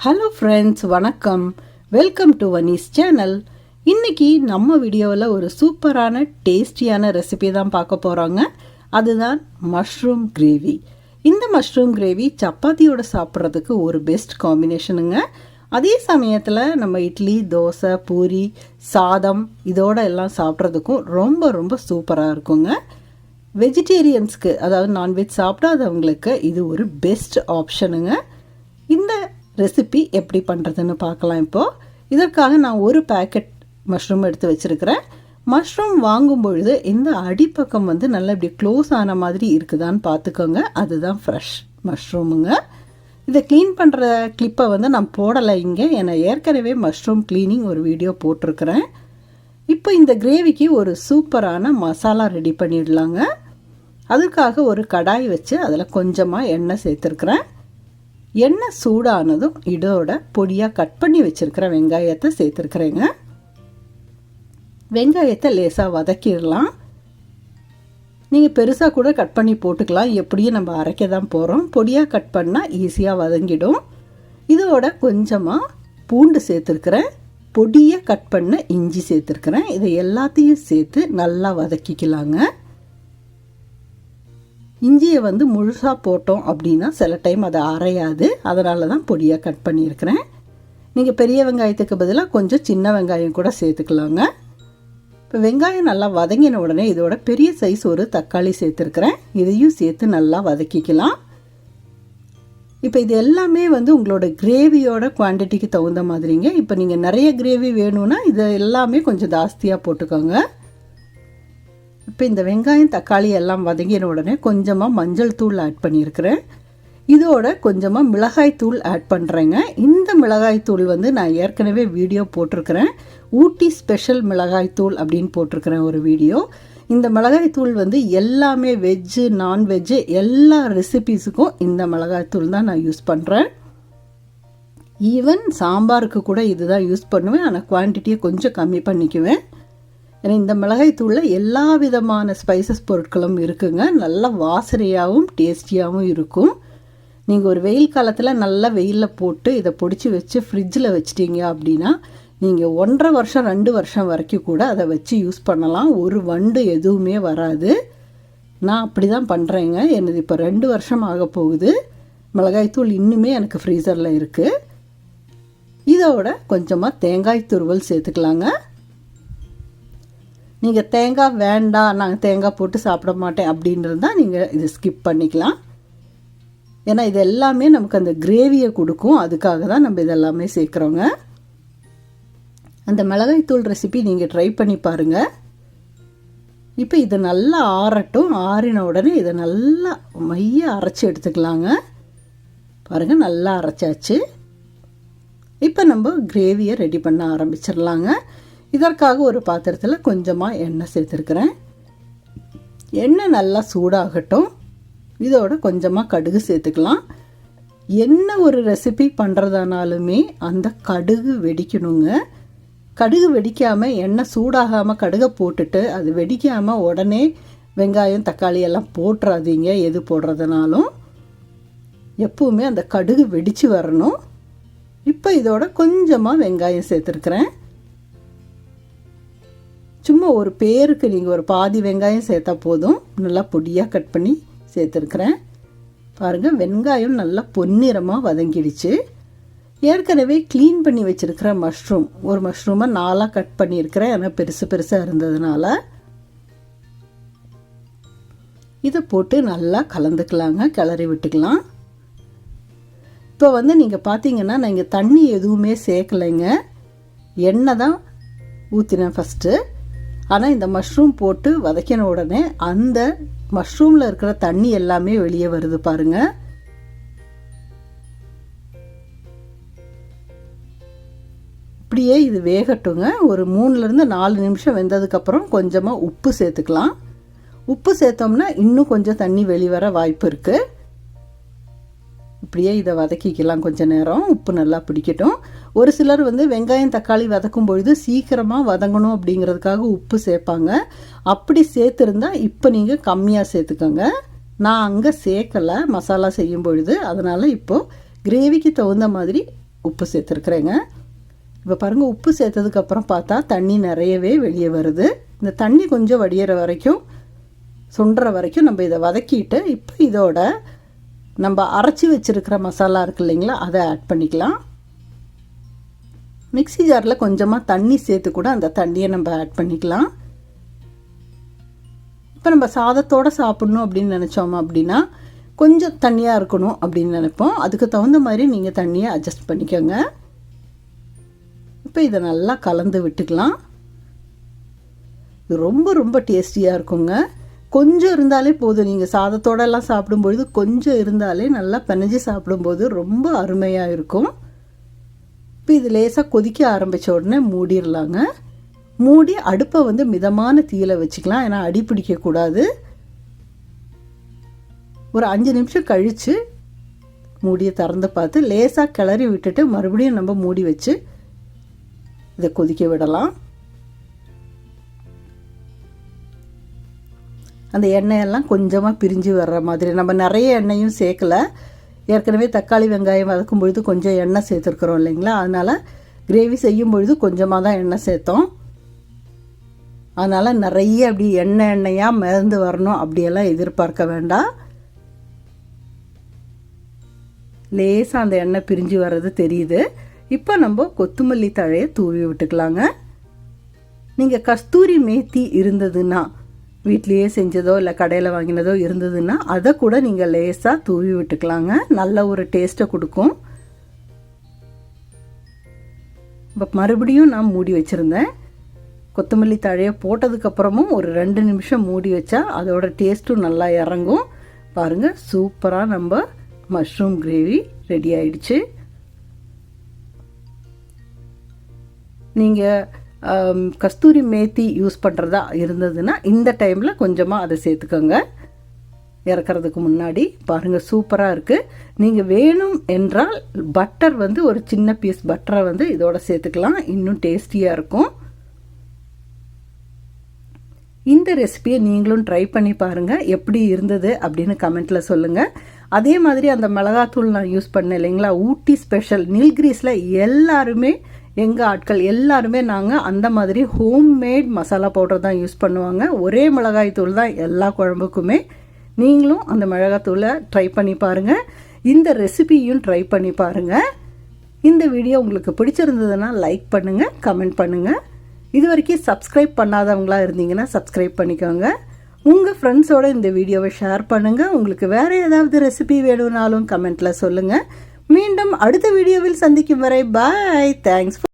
Hello friends, வணக்கம். Welcome to வனீஸ் channel. இன்றைக்கி நம்ம வீடியோவில் ஒரு சூப்பரான டேஸ்டியான ரெசிபி தான் பார்க்க போகிறோங்க. அதுதான் மஷ்ரூம் கிரேவி. இந்த மஷ்ரூம் கிரேவி சப்பாத்தியோட சாப்பிட்றதுக்கு ஒரு பெஸ்ட் காம்பினேஷனுங்க. அதே சமயத்தில் நம்ம இட்லி, தோசை, பூரி, சாதம் இதோட எல்லாம் சாப்பிட்றதுக்கும் ரொம்ப ரொம்ப சூப்பராக இருக்குங்க. வெஜிடேரியன்ஸ்க்கு, அதாவது நான்வெஜ் சாப்பிடாதவங்களுக்கு இது ஒரு பெஸ்ட் ஆப்ஷனுங்க. இந்த ரெசிபி எப்படி பண்ணுறதுன்னு பார்க்கலாம். இப்போது இதற்காக நான் ஒரு பேக்கெட் மஷ்ரூம் எடுத்து வச்சுருக்கிறேன். மஷ்ரூம் வாங்கும் பொழுது இந்த அடிப்பக்கம் நல்லா இப்படி க்ளோஸ் ஆன மாதிரி இருக்குதான்னு பார்த்துக்கோங்க. அதுதான் ஃப்ரெஷ் மஷ்ரூமுங்க. இதை க்ளீன் பண்ணுற கிளிப்பை நான் போடலை இங்கே, ஏன்னா ஏற்கனவே மஷ்ரூம் க்ளீனிங் ஒரு வீடியோ போட்டிருக்கிறேன். இப்போ இந்த கிரேவிக்கு ஒரு சூப்பரான மசாலா ரெடி பண்ணிடலாங்க. அதுக்காக ஒரு கடாய் வச்சு அதில் கொஞ்சமாக எண்ணெய் சேர்த்துருக்குறேன். எண்ணெய் சூடானதும் இதோட பொடியாக கட் பண்ணி வச்சுருக்கிற வெங்காயத்தை சேர்த்துருக்குறேங்க. வெங்காயத்தை லேசாக வதக்கிடலாம். நீங்கள் பெருசாக கூட கட் பண்ணி போட்டுக்கலாம். எப்படியும் நம்ம அரைக்க தான் போகிறோம். பொடியாக கட் பண்ணால் ஈஸியாக வதங்கிடும். இதோட கொஞ்சமாக பூண்டு சேர்த்துருக்குறேன். பொடியாக கட் பண்ண இஞ்சி சேர்த்துருக்குறேன். இதை எல்லாத்தையும் சேர்த்து நல்லா வதக்கிக்கலாங்க. இஞ்சியை முழுசாக போட்டோம் அப்படின்னா சில டைம் அதை அரையாது. அதனால தான் பொடியாக கட் பண்ணியிருக்கிறேன். நீங்கள் பெரிய வெங்காயத்துக்கு பதிலாக கொஞ்சம் சின்ன வெங்காயம் கூட சேர்த்துக்கலாங்க. இப்போ வெங்காயம் நல்லா வதங்கின உடனே இதோட பெரிய சைஸ் ஒரு தக்காளி சேர்த்துருக்குறேன். இதையும் சேர்த்து நல்லா வதக்கிக்கலாம். இப்போ இது எல்லாமே உங்களோட கிரேவியோட குவான்டிட்டிக்கு தகுந்த மாதிரிங்க. இப்போ நீங்கள் நிறைய கிரேவி வேணும்னா இது எல்லாமே கொஞ்சம் ஜாஸ்தியாக போட்டுக்கோங்க. இப்போ இந்த வெங்காயம் தக்காளி எல்லாம் வதங்கின உடனே கொஞ்சமாக மஞ்சள் தூள் ஆட் பண்ணியிருக்கிறேன். இதோட கொஞ்சமாக மிளகாய் தூள் ஆட் பண்ணுறேங்க. இந்த மிளகாய் தூள் நான் ஏற்கனவே வீடியோ போட்டிருக்கிறேன். ஊட்டி ஸ்பெஷல் மிளகாய் தூள் அப்படின்னு போட்டிருக்கிறேன் ஒரு வீடியோ. இந்த மிளகாய் தூள் எல்லாமே வெஜ்ஜு, நான்வெஜ்ஜு எல்லா ரெசிபீஸுக்கும் இந்த மிளகாய் தூள் தான் நான் யூஸ் பண்ணுறேன். ஈவன் சாம்பாருக்கு கூட இதுதான் யூஸ் பண்ணுவேன். ஆனால் குவான்டிட்டியை கொஞ்சம் கம்மி பண்ணிக்குவேன். ஏன்னா இந்த மிளகாய் தூளில் எல்லா விதமான ஸ்பைசஸ் பொருட்களும் இருக்குங்க. நல்ல வாசனையாகவும் டேஸ்டியாகவும் இருக்கும். நீங்கள் ஒரு வெயில் காலத்தில் நல்லா வெயிலில் போட்டு இதை பொடிச்சு வச்சு ஃப்ரிட்ஜில் வச்சிட்டிங்க அப்படின்னா நீங்கள் 1.5 வருஷம் 2 வருஷம் வரைக்கும் கூட அதை வச்சு யூஸ் பண்ணலாம். ஒரு வண்டு எதுவுமே வராது. நான் அப்படி தான் பண்ணுறேங்க. எனது இப்போ 2 வருஷம் ஆக போகுது. மிளகாய்த்தூள் இன்னுமே எனக்கு ஃப்ரீசரில் இருக்குது. இதோட கொஞ்சமாக தேங்காய் துருவல் சேர்த்துக்கலாங்க. நீங்கள் தேங்காய் வேண்டாம், நாங்கள் தேங்காய் போட்டு சாப்பிட மாட்டேன் அப்படின்றது தான் நீங்கள் இதை ஸ்கிப் பண்ணிக்கலாம். ஏன்னா இது எல்லாமே நமக்கு அந்த கிரேவியை கொடுக்கும். அதுக்காக தான் நம்ம இதெல்லாமே சேர்க்குறோங்க. அந்த மிளகாய்த்தூள் ரெசிபி நீங்கள் ட்ரை பண்ணி பாருங்கள். இப்போ இது நல்லா ஆறட்டும். ஆறின உடனே இதை நல்லா மைய அரைச்சி எடுத்துக்கலாங்க. பாருங்கள், நல்லா அரைச்சாச்சு. இப்போ நம்ம கிரேவியை ரெடி பண்ண ஆரம்பிச்சிடலாங்க. இதற்காக ஒரு பாத்திரத்தில் கொஞ்சமாக எண்ணெய் சேர்த்துருக்குறேன். எண்ணெய் நல்லா சூடாகட்டும். இதோட கொஞ்சமாக கடுகு சேர்த்துக்கலாம். என்ன ஒரு ரெசிபி பண்ணுறதானாலுமே அந்த கடுகு வெடிக்கணுங்க. கடுகு வெடிக்காமல், எண்ணெய் சூடாகாமல் கடுகை போட்டுட்டு அது வெடிக்காமல் உடனே வெங்காயம் தக்காளி எல்லாம் போட்டுறாதீங்க. எது போடுறதுனாலும் எப்பவுமே அந்த கடுகு வெடித்து வரணும். இப்போ இதோட கொஞ்சமாக வெங்காயம் சேர்த்துருக்குறேன். சும்மா ஒரு பேருக்கு நீங்கள் ஒரு பாதி வெங்காயம் சேர்த்தா போதும். நல்லா பொடியாக கட் பண்ணி சேர்த்துருக்குறேன். பாருங்கள், வெங்காயம் நல்லா பொன்னிறமாக வதங்கிடுச்சு. ஏற்கனவே க்ளீன் பண்ணி வச்சுருக்கிற மஷ்ரூம், ஒரு மஷ்ரூமை 4ஆக கட் பண்ணியிருக்கிறேன். ஏன்னா பெருசு பெருசாக இருந்ததுனால இதை போட்டு நல்லா கலந்துக்கலாங்க. கிளறி விட்டுக்கலாம். இப்போ நீங்கள் பார்த்தீங்கன்னா நான் இங்கே தண்ணி எதுவுமே சேர்க்கலைங்க. எண்ணெய் தான் ஊற்றினேன் ஃபஸ்ட்டு. ஆனால் இந்த மஷ்ரூம் போட்டு வதக்கின உடனே அந்த மஷ்ரூமில் இருக்கிற தண்ணி எல்லாமே வெளியே வருது பாருங்கள். இப்படியே இது வேகட்டுங்க. ஒரு 3-4 நிமிஷம் வெந்ததுக்கப்புறம் கொஞ்சமாக உப்பு சேர்த்துக்கலாம். உப்பு சேர்த்தோம்னா இன்னும் கொஞ்சம் தண்ணி வெளிவர வாய்ப்பு இருக்குது. இப்படியே இதை வதக்கிக்கலாம் கொஞ்சம் நேரம். உப்பு நல்லா பிடிக்கட்டும். ஒரு சிலர் வெங்காயம் தக்காளி வதக்கும் பொழுது சீக்கிரமாக வதங்கணும் அப்படிங்கிறதுக்காக உப்பு சேர்ப்பாங்க. அப்படி சேர்த்துருந்தா இப்போ நீங்கள் கம்மியாக சேர்த்துக்கோங்க. நான் அங்கே சேர்க்கலை மசாலா செய்யும் பொழுது. அதனால் இப்போது கிரேவிக்கு தகுந்த மாதிரி உப்பு சேர்த்துருக்குறேங்க. இப்போ பாருங்கள், உப்பு சேர்த்ததுக்கப்புறம் பார்த்தா தண்ணி நிறையவே வெளியே வருது. இந்த தண்ணி கொஞ்சம் வடிகிற வரைக்கும், சுண்டுற வரைக்கும் நம்ம இதை வதக்கிட்டு இப்போ இதோட நம்ம அரைச்சி வச்சுருக்கிற மசாலா இருக்குது இல்லைங்களா, அதை ஆட் பண்ணிக்கலாம். மிக்ஸி ஜாரில் கொஞ்சமாக தண்ணி சேர்த்து கூட அந்த தண்ணியை நம்ம ஆட் பண்ணிக்கலாம். இப்போ நம்ம சாதத்தோடு சாப்பிட்ணும் அப்படின்னு நினச்சோம் அப்படின்னா கொஞ்சம் தண்ணியாக இருக்கணும் அப்படின்னு நினைப்போம். அதுக்கு தகுந்த மாதிரி நீங்கள் தண்ணியை அட்ஜஸ்ட் பண்ணிக்கோங்க. இப்போ இதை நல்லா கலந்து விட்டுக்கலாம். இது ரொம்ப ரொம்ப டேஸ்டியாக இருக்குங்க. கொஞ்சம் இருந்தாலே போதும். நீங்கள் சாதத்தோடெல்லாம் சாப்பிடும்பொழுது கொஞ்சம் இருந்தாலே நல்லா பிணைஞ்சு சாப்பிடும்போது ரொம்ப அருமையாக இருக்கும். இப்போ இது லேசாக கொதிக்க ஆரம்பித்த உடனே மூடிடலாங்க. மூடி அடுப்பை வந்து மிதமான தீயில வச்சுக்கலாம், ஏன்னா அடி பிடிக்கக்கூடாது. ஒரு 5 நிமிஷம் கழித்து மூடியை திறந்து பார்த்து லேசாக கிளறி விட்டுட்டு மறுபடியும் நம்ம மூடி வச்சு இதை கொதிக்க விடலாம். அந்த எண்ணெயெல்லாம் கொஞ்சமாக பிரிஞ்சு வர்ற மாதிரி, நம்ம நிறைய எண்ணெயும் சேர்க்கலை. ஏற்கனவே தக்காளி வெங்காயம் வதக்கும் பொழுது கொஞ்சம் எண்ணெய் சேர்த்துருக்குறோம் இல்லைங்களா, அதனால் கிரேவி செய்யும் பொழுது கொஞ்சமாக தான் எண்ணெய் சேர்த்தோம். அதனால் நிறைய அப்படி எண்ணெயாக மிதந்து வரணும் அப்படியெல்லாம் எதிர்பார்க்க வேண்டாம். லேசாக அந்த எண்ணெய் பிரிஞ்சு வர்றது தெரியுது. இப்போ நம்ம கொத்தமல்லி தழையை தூவி விட்டுக்கலாங்க. நீங்கள் கஸ்தூரி மேத்தி இருந்ததுன்னா, வீட்லேயே செஞ்சதோ இல்லை கடையில் வாங்கினதோ இருந்ததுன்னா அதை கூட நீங்கள் லேசாக தூவி விட்டுக்கலாங்க. நல்ல ஒரு டேஸ்ட்டை கொடுக்கும். இப்போ மறுபடியும் நான் மூடி வச்சுருந்தேன். கொத்தமல்லி தழையை போட்டதுக்கப்புறமும் ஒரு 2 நிமிஷம் மூடி வச்சா அதோட டேஸ்ட்டும் நல்லா இறங்கும். பாருங்கள், சூப்பராக நம்ம மஷ்ரூம் கிரேவி ரெடி ஆயிடுச்சு. நீங்கள் கஸ்தூரி மேத்தி யூஸ் பண்ணுறதா இருந்ததுன்னா இந்த டைமில் கொஞ்சமாக அதை சேர்த்துக்கோங்க இறக்கிறதுக்கு முன்னாடி. பாருங்கள், சூப்பராக இருக்குது. நீங்கள் வேணும் என்றால் பட்டர் வந்து ஒரு சின்ன பீஸ் பட்டரை வந்து இதோட சேர்த்துக்கலாம், இன்னும் டேஸ்டியாக இருக்கும். இந்த ரெசிபியை நீங்களும் ட்ரை பண்ணி பாருங்கள், எப்படி இருந்தது அப்படின்னு கமெண்ட்டில் சொல்லுங்கள். அதே மாதிரி அந்த மிளகாத்தூள் நான் யூஸ் பண்ணேன் இல்லைங்களா, ஊட்டி ஸ்பெஷல் நீல்கிரீஸில் எல்லாருமே, எங்கள் ஆட்கள் எல்லாருமே நாங்கள் அந்த மாதிரி ஹோம்மேட் மசாலா பவுடர் தான் யூஸ் பண்ணுவாங்க. ஒரே மிளகாய் தூள் தான் எல்லா குழம்புக்குமே. நீங்களும் அந்த மிளகாத்தூளை ட்ரை பண்ணி பாருங்கள். இந்த ரெசிபியும் ட்ரை பண்ணி பாருங்கள். இந்த வீடியோ உங்களுக்கு பிடிச்சிருந்ததுன்னா லைக் பண்ணுங்கள், கமெண்ட் பண்ணுங்கள். இது வரைக்கும் சப்ஸ்கிரைப் பண்ணாதவங்களா இருந்தீங்கன்னா சப்ஸ்கிரைப் பண்ணிக்கோங்க. உங்கள் ஃப்ரெண்ட்ஸோட இந்த வீடியோவை ஷேர் பண்ணுங்கள். உங்களுக்கு வேறு ஏதாவது ரெசிபி வேணும்னாலும் கமெண்ட்டில் சொல்லுங்கள். மீண்டும் அடுத்த வீடியோவில் சந்திக்கும் வரை பாய். தேங்க்ஸ்.